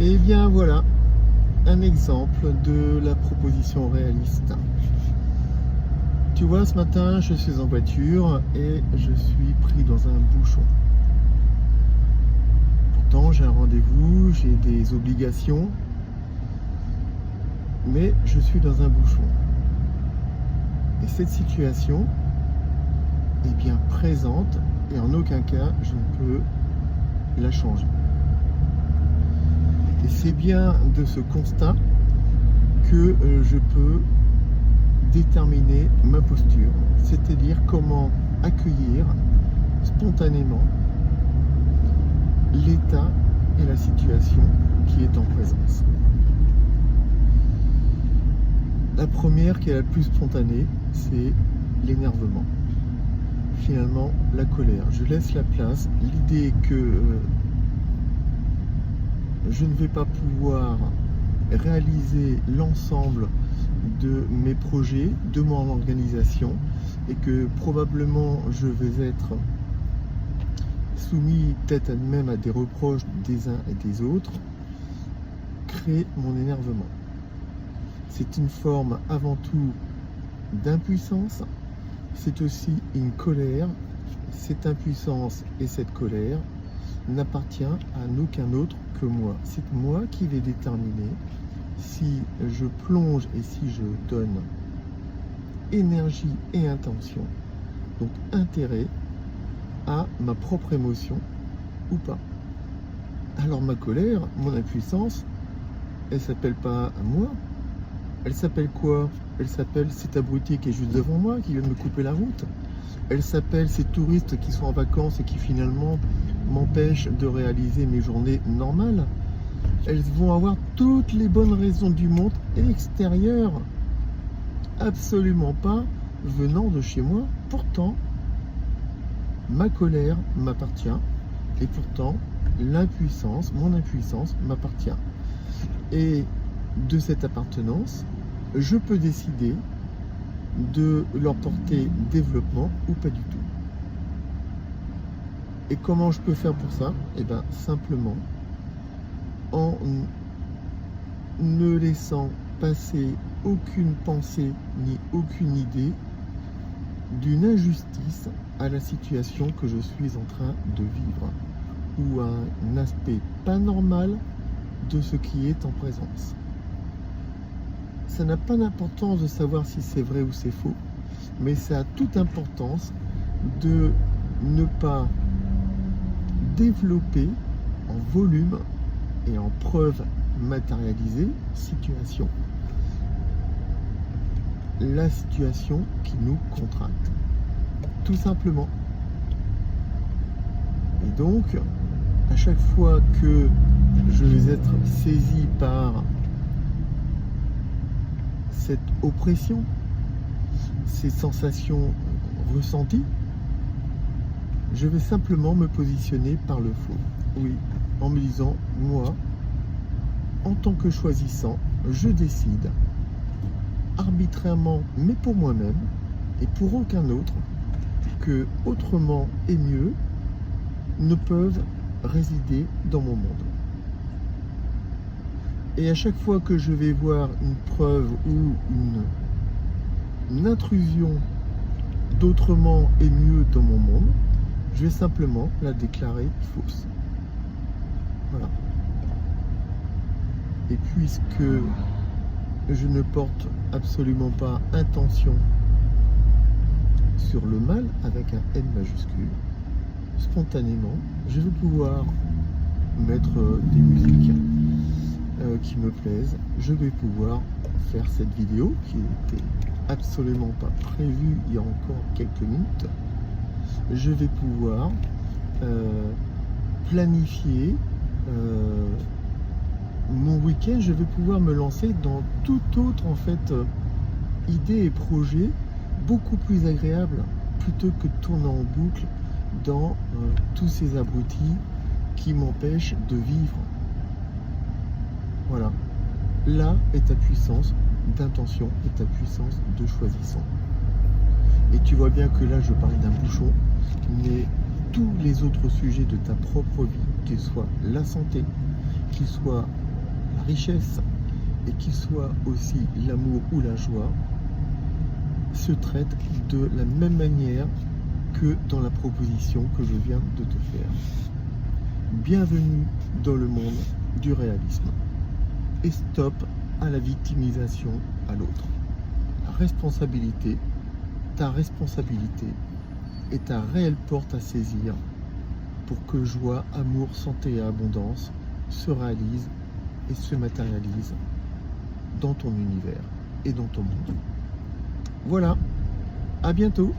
Et bien voilà, un exemple de la proposition réaliste. Tu vois, ce matin, je suis en voiture et je suis pris dans un bouchon. Pourtant, j'ai un rendez-vous, j'ai des obligations, mais je suis dans un bouchon. Et cette situation est bien présente et en aucun cas, je ne peux la changer. Et c'est bien de ce constat que je peux déterminer ma posture, c'est-à-dire comment accueillir spontanément l'état et la situation qui est en présence. La première, qui est la plus spontanée, c'est l'énervement. Finalement, la colère. Je laisse la place. L'idée que je ne vais pas pouvoir réaliser l'ensemble de mes projets, de mon organisation, et que probablement je vais être soumis peut-être même à des reproches des uns et des autres, crée mon énervement. C'est une forme avant tout d'impuissance, c'est aussi une colère. Cette impuissance et cette colère n'appartient à aucun autre que moi. C'est moi qui vais déterminer si je plonge et si je donne énergie et intention, donc intérêt, à ma propre émotion ou pas. Alors ma colère, mon impuissance, elle s'appelle pas moi. Elle s'appelle quoi? Elle s'appelle cet abruti qui est juste devant moi, qui vient de me couper la route. Elle s'appelle ces touristes qui sont en vacances et qui finalement m'empêchent de réaliser mes journées normales. Elles vont avoir toutes les bonnes raisons du monde extérieur, absolument pas venant de chez moi. Pourtant, ma colère m'appartient et pourtant l'impuissance, mon impuissance m'appartient. Et de cette appartenance, je peux décider de leur porter développement ou pas du tout. Et comment je peux faire pour ça? Eh bien, simplement en ne laissant passer aucune pensée ni aucune idée d'une injustice à la situation que je suis en train de vivre ou à un aspect pas normal de ce qui est en présence. Ça n'a pas d'importance de savoir si c'est vrai ou c'est faux, mais ça a toute importance de ne pas développer en volume et en preuve matérialisée situation la situation qui nous contracte, tout simplement. Et donc, à chaque fois que je vais être saisi par cette oppression, ces sensations ressenties, je vais simplement me positionner par le faux. Oui, en me disant, moi, en tant que choisissant, je décide arbitrairement, mais pour moi-même et pour aucun autre, que autrement et mieux ne peuvent résider dans mon monde. Et à chaque fois que je vais voir une preuve ou une intrusion d'autrement et mieux dans mon monde, je vais simplement la déclarer fausse. Voilà. Et puisque je ne porte absolument pas intention sur le mal avec un N majuscule, spontanément, je vais pouvoir mettre des musiques qui me plaisent. Je vais pouvoir faire cette vidéo qui n'était absolument pas prévue il y a encore quelques minutes. Je vais pouvoir planifier mon week-end. Je vais pouvoir me lancer dans toute autre idée et projet beaucoup plus agréable, plutôt que de tourner en boucle dans tous ces abrutis qui m'empêchent de vivre. Voilà, là est ta puissance d'intention et ta puissance de choisissant. Et tu vois bien que là je parle d'un bouchon, mais tous les autres sujets de ta propre vie, qu'ils soient la santé, qu'ils soient richesse et qui soit aussi l'amour ou la joie, se traitent de la même manière que dans la proposition que je viens de te faire. Bienvenue dans le monde du réalisme. Et stop à la victimisation à l'autre. La responsabilité, ta responsabilité est ta réelle porte à saisir pour que joie, amour, santé et abondance se réalisent et se matérialisent dans ton univers et dans ton monde. Voilà, à bientôt.